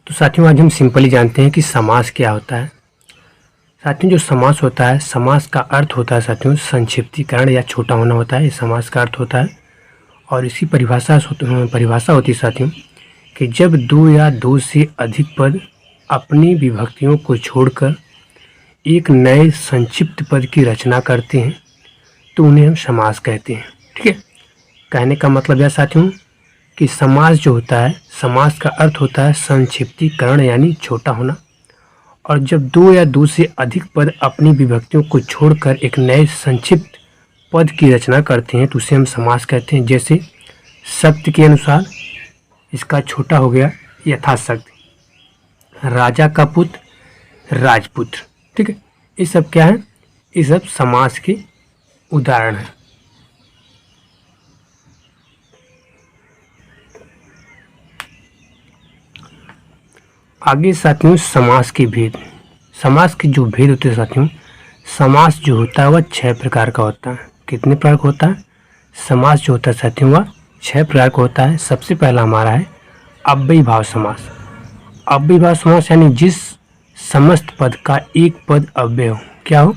तो साथियों आज हम सिंपली जानते हैं कि समास क्या होता है। साथियों जो समास होता है, समास का अर्थ होता है साथियों संक्षिप्तीकरण या छोटा होना होता है, ये समास का अर्थ होता है। और इसी परिभाषा होती है साथियों कि जब दो या दो से अधिक पद अपनी विभक्तियों को छोड़कर एक नए संक्षिप्त पद की रचना करते हैं तो उन्हें हम समास कहते हैं। ठीक है, कहने का मतलब यह साथियों कि समास जो होता है, समास का अर्थ होता है संक्षिप्तीकरण यानी छोटा होना। और जब दो या दो से अधिक पद अपनी विभक्तियों को छोड़कर एक नए संक्षिप्त पद की रचना करते हैं तो उसे हम समास कहते हैं। जैसे शब्द के अनुसार इसका छोटा हो गया यथाशक्ति, राजा का पुत्र राजपुत्र। ठीक है, ये सब क्या है, ये सब समास के उदाहरण हैं। आगे साथियों समास के भेद। समास के जो भेद होते हैं साथियों, समास जो होता है वह 6 प्रकार का होता है। कितने प्रकार का होता है? समास जो होता है साथियों वह 6 प्रकार का होता है। सबसे पहला हमारा है अव्ययीभाव समास। अव्ययीभाव समास यानी जिस समस्त पद का एक पद अव्यय हो। क्या हो?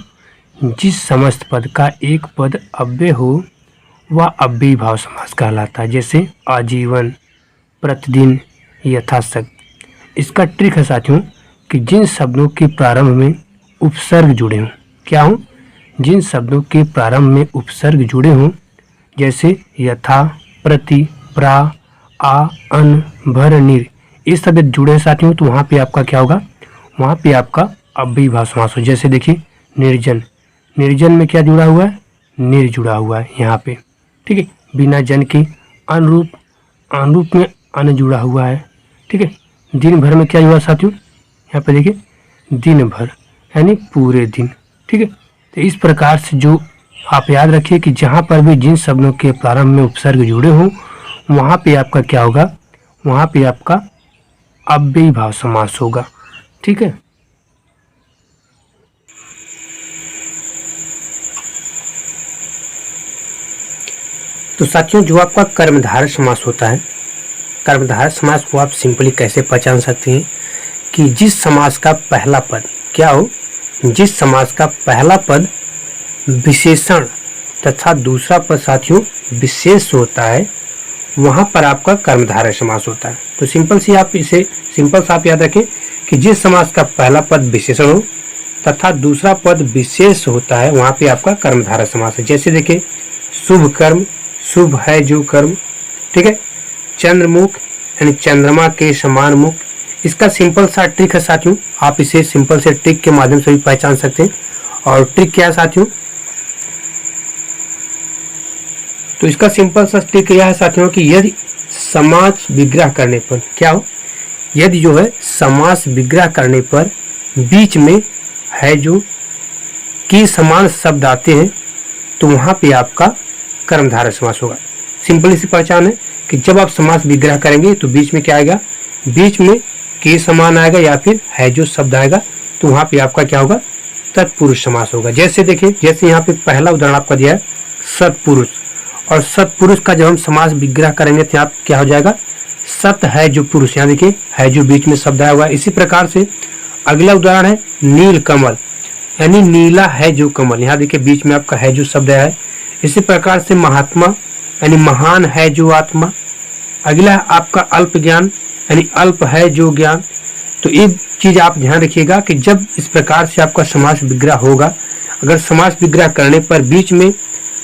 जिस समस्त पद का एक पद अव्यय हो वह अव्ययीभाव समास कहलाता है। जैसे आजीवन, प्रतिदिन, यथाशक्ति। इसका ट्रिक है साथियों कि जिन शब्दों के प्रारंभ में उपसर्ग जुड़े हों। क्या हो? जिन शब्दों के प्रारंभ में उपसर्ग जुड़े हों, जैसे यथा, प्रति, प्रा, आ, अन, भर, निर, ये सब जुड़े हैं साथियों तो वहाँ पे आपका क्या होगा? वहाँ पे आपका अव्ययीभाव समास हो। जैसे देखिए निर्जन, निर्जन में क्या जुड़ा हुआ है? निर जुड़ा हुआ है यहाँ पे। ठीक है, बिना जन के अनुरूप, अनुरूप में अन जुड़ा हुआ है। ठीक है, दिन भर में क्या हुआ साथियों? यहाँ पे देखिए दिन भर यानी पूरे दिन। ठीक है, तो इस प्रकार से जो आप याद रखिए कि जहाँ पर भी जिन शब्दों के प्रारंभ में उपसर्ग जुड़े हों वहाँ पे आपका क्या होगा? वहाँ पे आपका अव्ययीभाव समास होगा। ठीक है, तो साथियों जो आपका कर्मधारय समास होता है, कर्मधारय समास को आप सिंपली कैसे पहचान सकते हैं कि जिस समास का पहला पद क्या हो? जिस समास का पहला पद विशेषण तथा दूसरा पद साथियों विशेष होता है वहां पर आपका कर्मधारय समास होता है। तो सिंपल सा आप याद रखें कि जिस समास का पहला पद विशेषण हो तथा दूसरा पद विशेष होता है वहां पे आपका कर्मधारय समास है। जैसे देखिए शुभ कर्म, शुभ है जो कर्म। ठीक है, चंद्रमुख यानी चंद्रमा के समान मुख। इसका सिंपल सा ट्रिक है साथियों, आप इसे सिंपल से ट्रिक के माध्यम से भी पहचान सकते हैं। और ट्रिक क्या है साथियों? तो इसका सिंपल सा ट्रिक यह है साथियों कि यदि समास विग्रह करने पर क्या हो? यदि जो है समास विग्रह करने पर बीच में है जो के समान शब्द आते हैं तो वहां पे आपका कर्मधारय समास होगा। सिंपल सी पहचान है कि जब आप समास विग्रह करेंगे तो बीच में क्या आएगा? बीच में के समान आएगा या फिर है जो शब्द आएगा तो वहां पे आपका क्या होगा? तत्पुरुष समास होगा। जैसे देखिए, जैसे यहाँ पे पहला उदाहरण आपका दिया है सत्पुरुष, और सत्पुरुष का जब हम समास विग्रह करेंगे तो आप क्या हो जाएगा? सत है जो पुरुष। यहाँ देखिए है जो बीच में शब्द आया हुआ है। इसी प्रकार से अगला उदाहरण है नील कमल यानी नीला है जो कमल। यहाँ देखिए बीच में आपका है जो शब्द आया है। इसी प्रकार से महात्मा यानी महान है जो आत्मा। अगला आपका अल्प ज्ञान यानी अल्प है जो ज्ञान। तो एक चीज आप ध्यान रखिएगा कि जब इस प्रकार से आपका समास विग्रह होगा, अगर समास विग्रह करने पर बीच में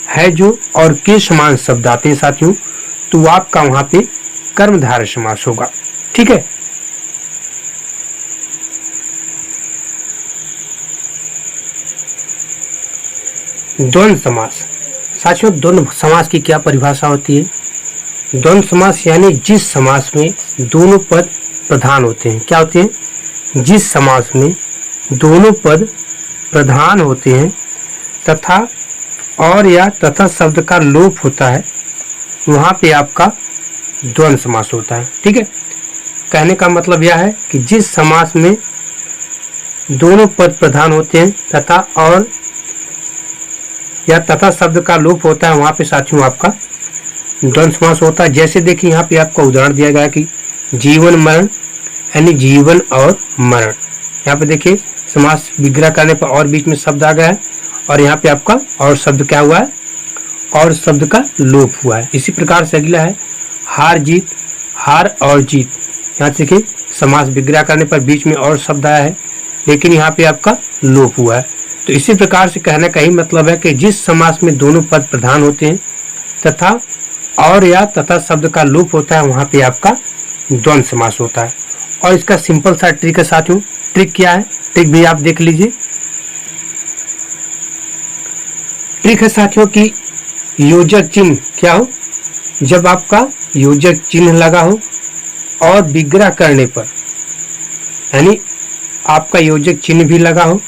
है जो और के समान शब्द आते हैं साथियों तो आपका वहां पे कर्मधारय समास होगा। ठीक है, द्वंद्व समास। साथियों द्वंद्व समास की क्या परिभाषा होती है? द्वंद्व समास यानी जिस समास में दोनों पद प्रधान होते हैं। क्या होते हैं? जिस समास में दोनों पद प्रधान होते हैं तथा और या तथा शब्द का लोप होता है वहां पे आपका द्वंद्व समास होता है। ठीक है, कहने का मतलब यह है कि जिस समास में दोनों पद प्रधान होते हैं तथा और या तथा शब्द का लोप होता है वहां पे साथियों आपका द्वंद्व समास होता है। जैसे देखिए यहाँ पे आपका उदाहरण दिया गया कि जीवन मरण यानी जीवन और मरण। यहाँ पे देखिए समास विग्रह करने पर और बीच में शब्द आ गया है और यहाँ पे आपका और शब्द क्या हुआ है, और शब्द का लोप हुआ है। इसी प्रकार से अगला है हार जीत, हार और जीत। यहाँ देखिए समास विग्रह करने पर बीच में और शब्द आया है लेकिन यहाँ पे आपका लोप हुआ है। तो इसी प्रकार से कहने का ही मतलब है कि जिस समास में दोनों पद प्रधान होते हैं तथा और या तथा शब्द का लोप होता है वहां पे आपका द्वंद्व समास होता है। और इसका सिंपल सा ट्रिक है साथियों। ट्रिक क्या है, ट्रिक भी आप देख लीजिए। ट्रिक है साथियों कि योजक चिन्ह क्या हो, जब आपका योजक चिन्ह लगा हो और विग्रह करने पर, यानी आपका योजक चिन्ह भी लगा हो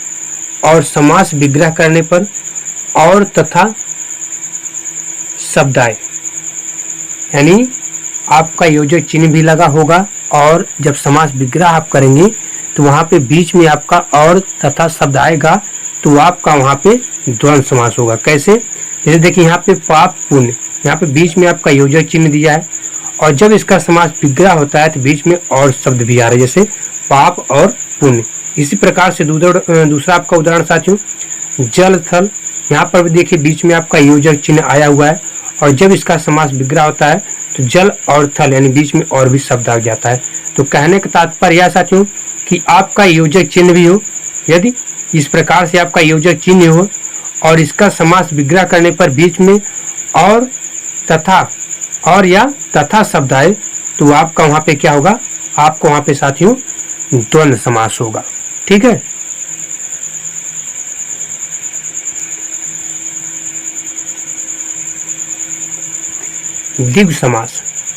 और समास विग्रह करने पर और तथा शब्द आए, यानी आपका योजक चिन्ह भी लगा होगा और जब समास विग्रह आप करेंगे तो वहां पे बीच में आपका और तथा शब्द आएगा तो आपका वहां पे द्वंद्व समास होगा। कैसे, जैसे देखिए यहाँ पे पाप पुण्य, यहाँ पे बीच में आपका योजक चिन्ह दिया है और जब इसका समास विग्रह होता है तो बीच में और शब्द भी आ रहे हैं जैसे पाप और पुण्य। इसी प्रकार से दूसरा आपका उदाहरण साथियों जल थल, यहाँ पर भी देखिए बीच में आपका योजक चिन्ह आया हुआ है और जब इसका समास विग्रह होता है तो जल और थल यानी बीच में और भी शब्द आ जाता है। तो कहने का तात्पर्य यह साथियों कि आपका योजक चिन्ह भी हो, यदि इस प्रकार से आपका योजक चिन्ह हो और इसका समास विग्रह करने पर बीच में और तथा और या तथा शब्द आए तो आपका वहां पे क्या होगा, आपको वहां पे साथियों द्वंद्व समास होगा। ठीक है। द्विगु समास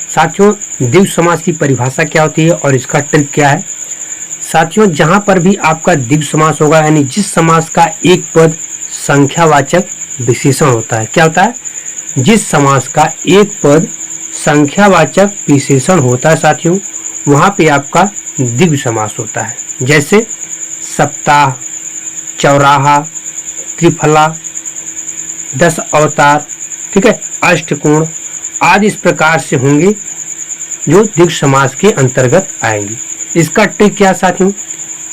साथियों, द्विगु समास की परिभाषा क्या होती है और इसका ट्रिक क्या है। साथियों जहां पर भी आपका द्विगु समास होगा यानी जिस समास का एक पद संख्यावाचक विशेषण होता है, क्या होता है, जिस समास का एक पद संख्यावाचक विशेषण होता है साथियों वहां पे आपका द्विगु समास होता है। जैसे सप्ताह, चौराहा, त्रिफला, 10 अवतार, ठीक है, अष्टकोण आदि इस प्रकार से होंगे जो द्विगु समास के अंतर्गत आएंगे। इसका ट्रिक क्या साथियों,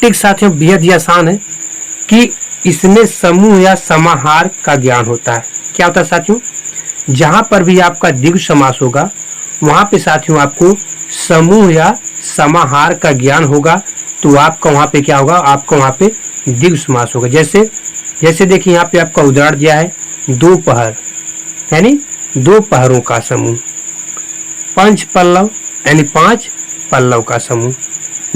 ट्रिक साथियों बेहद ही आसान है कि इसमें समूह या समाहार का ज्ञान होता है। क्या होता है साथियों, जहां पर भी आपका द्विगु समास होगा वहां पे साथियों आपको समूह या समाहार का ज्ञान होगा तो आपका वहां पे क्या होगा, आपका वहां पे द्विगु समास होगा। जैसे देखिए यहाँ पे आपका उदाहरण दिया है दोपहर यानी दो पहरों का समूह, पंच पल्लव यानी 5 पल्लव का समूह,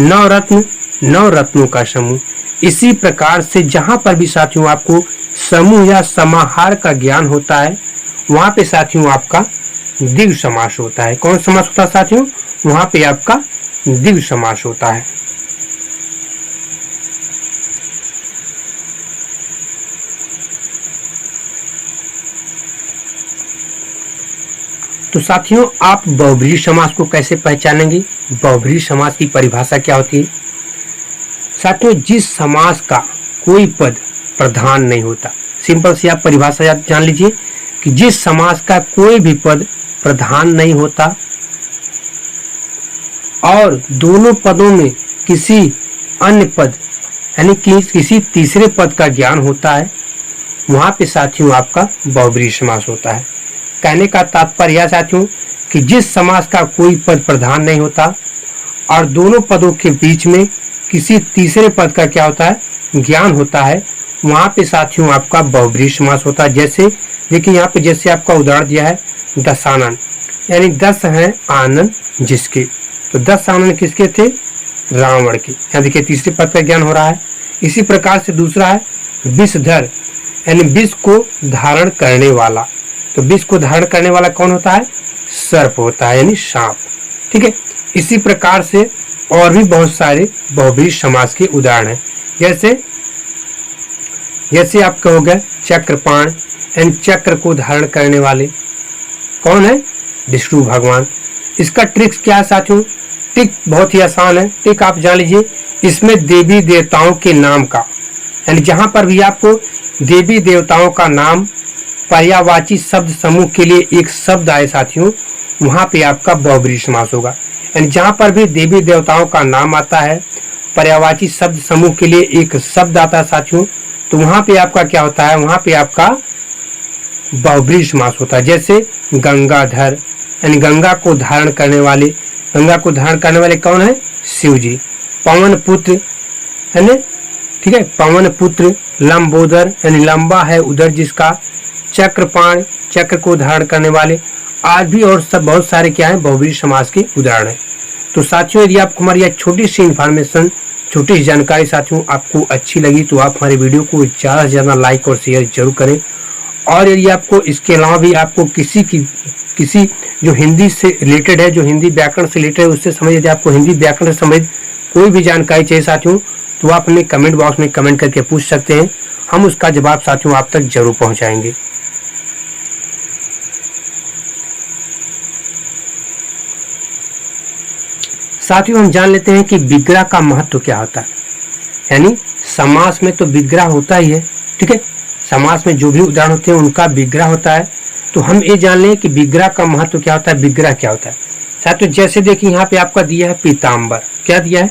नवरत्न 9 रत्नों का समूह। इसी प्रकार से जहां पर भी साथियों आपको समूह या समाहार का ज्ञान होता है वहां पे साथियों आपका द्विगु समास होता है। कौन समास होता है साथियों, वहां पे आपका द्विगु समास होता है। तो साथियों आप बहुब्रीहि समास को कैसे पहचानेंगे, बहुब्रीहि समास की परिभाषा क्या होती है। साथियों जिस समास का कोई पद प्रधान नहीं होता, सिंपल सी आप परिभाषा जान लीजिए कि जिस समास का कोई भी पद प्रधान नहीं होता और दोनों पदों में किसी अन्य पद यानी कि किसी तीसरे पद का ज्ञान होता है वहां पे साथियों आपका बहुब्रीहि समास होता है। कहने का तात्पर्य यह साथियों कि जिस समास का कोई पद प्रधान नहीं होता और दोनों पदों के बीच में किसी तीसरे पद का क्या होता है, ज्ञान होता है, वहां पे साथियों आपका बहुब्रीहि समास होता है। जैसे देखिए यहाँ पे जैसे आपका उदाहरण दिया है दशानन यानी 10 हैं आनंद जिसके, तो 10 आनंद किसके थे, रावण के। यहाँ देखिए तीसरे पद का ज्ञान हो रहा है। इसी प्रकार से दूसरा है विषधर यानी विष को धारण करने वाला, तो विष को धारण करने वाला कौन होता है, सर्प होता है यानी सांप। ठीक है। इसी प्रकार से और भी बहुत सारे बहुब्रीहि समास के उदाहरण हैं। जैसे आप कहोगे चक्रपाण यानी चक्र को धारण करने वाले कौन है, विष्णु भगवान। इसका ट्रिक क्या है साथियों, ट्रिक बहुत ही आसान है। ट्रिक आप जान लीजिए, इसमें देवी देवताओं के नाम का यानी जहां पर भी आपको देवी देवताओं का नाम पर्यायवाची शब्द समूह के लिए एक शब्द आए साथियों वहां पे आपका बहुब्रीहि समास होगा। यानी जहाँ पर भी देवी देवताओं का नाम आता है, पर्यायवाची शब्द समूह के लिए एक शब्द आता है साथियों, तो वहां पे आपका क्या होता है, वहां पे आपका बहुब्रीहि समास होता है। जैसे गंगाधर, यानी गंगा को धारण करने वाले, गंगा को धारण करने वाले कौन है, शिव जी। पवन पुत्र है ना, ठीक है, पवन पुत्र। लंबोदर यानी लंबा है उदर जिसका। चक्रपाण, चक्र को धारण करने वाले। आज भी और सब बहुत सारे क्या है, बहुब्रीहि समास के उदाहरण है। तो साथियों यदि आपको हमारी यह छोटी सी इन्फॉर्मेशन, छोटी सी जानकारी साथियों आपको अच्छी लगी तो आप हमारे वीडियो को ज़्यादा से ज़्यादा लाइक और शेयर जरूर करें। और यदि आपको इसके अलावा भी आपको किसी जो हिंदी से रिलेटेड है, जो हिंदी व्याकरण से रिलेटेड है, उससे समझ, यदि आपको हिंदी व्याकरण से संबंधित कोई भी जानकारी चाहिए साथियों, तो आप हमें कमेंट बॉक्स में कमेंट करके पूछ सकते हैं। हम उसका जवाब साथियों आप तक जरूर पहुंचाएंगे। साथियों हम जान लेते हैं कि विग्रह का महत्व क्या होता है। यानी समास में तो विग्रह होता ही है, ठीक है, समास में जो भी उदाहरण होते हैं उनका विग्रह होता है। तो हम ये जान लें कि विग्रह का महत्व क्या होता है, विग्रह क्या होता है। साथियों जैसे देखिए यहाँ पे आपका दिया है पीताम्बर, क्या दिया है,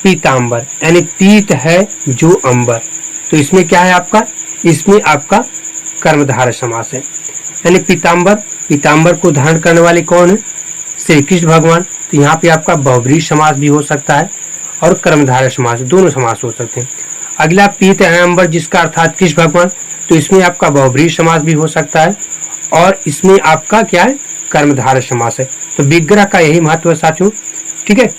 पीताम्बर, यानी पीत है जो अंबर, तो इसमें क्या है आपका, इसमें आपका कर्मधारय समास है। यानी पीताम्बर, पीताम्बर को धारण करने वाले कौन है, श्री कृष्ण भगवान। तो यहाँ पे आपका बहुब्रीहि समास भी हो सकता है और कर्मधारय समास, दोनों समास हो सकते हैं। अगला पीत है अंबर जिसका अर्थात कृष्ण भगवान, तो इसमें आपका बहुब्रीहि समास भी हो सकता है और इसमें आपका क्या है, कर्मधारय समास है। तो विग्रह का यही महत्व है साथियों, ठीक है।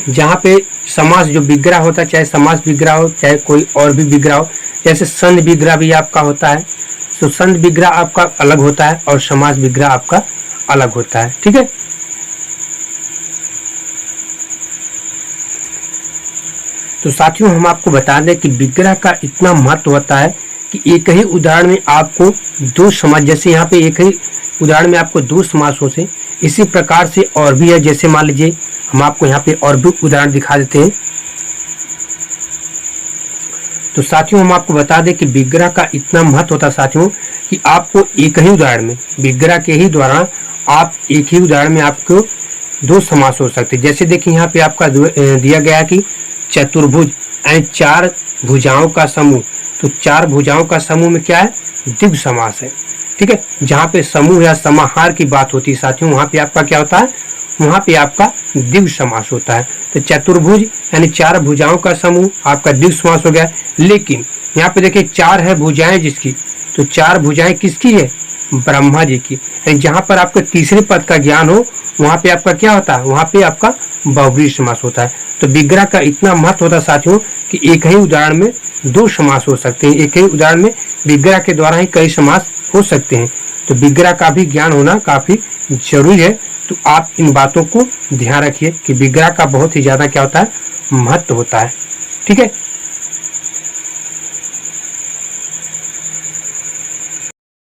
जहाँ पे समास जो विग्रह होता है, चाहे समास विग्रह हो चाहे कोई और भी विग्रह हो, जैसे संध विग्रह भी आपका होता है, तो संध विग्रह आपका अलग होता है और समास विग्रह आपका अलग होता है, ठीक है। तो साथियों हम आपको बता दें कि विग्रह का इतना महत्व होता है कि एक ही उदाहरण में आपको दो समास, जैसे यहाँ पे एक ही उदाहरण में आपको दो समास हो से, इसी प्रकार से और भी है। जैसे मान लीजिए हम आपको यहाँ पे और भी उदाहरण दिखा देते हैं। तो साथियों हम आपको बता दें कि विग्रह का इतना महत्व होता है साथियों कि आपको एक ही उदाहरण में, विग्रह के ही द्वारा आप एक ही उदाहरण में आपको दो समास हो सकते हैं। जैसे देखिए यहाँ पे आपका दिया गया कि चतुर्भुज यानी चार भुजाओं का समूह, तो चार भुजाओं का समूह में क्या है, द्विगु समास है, ठीक है। जहाँ पे समूह या समाहार की बात होती है साथियों, वहाँ पे आपका क्या होता है, वहाँ पे आपका द्विगु समास होता है। तो चतुर्भुज यानी चार भुजाओं का समूह आपका द्विगु समास हो गया। लेकिन यहाँ पे देखिए चार है भुजाएं जिसकी, तो चार भुजाएं किसकी है, ब्रह्मा जी की। यानी जहाँ पर आपका तीसरे पद का ज्ञान हो वहाँ पे आपका क्या होता है, वहाँ पे आपका बहुब्रीहि समास होता है। तो विग्रह का इतना महत्व होता है साथियों कि एक ही उदाहरण में दो समास हो सकते हैं, एक ही उदाहरण में विग्रह के द्वारा ही कई समास हो सकते हैं। तो विग्रह का भी ज्ञान होना काफी जरूरी है। तो आप इन बातों को ध्यान रखिए कि विग्रह का बहुत ही ज्यादा क्या होता है, महत्व होता है, ठीक है।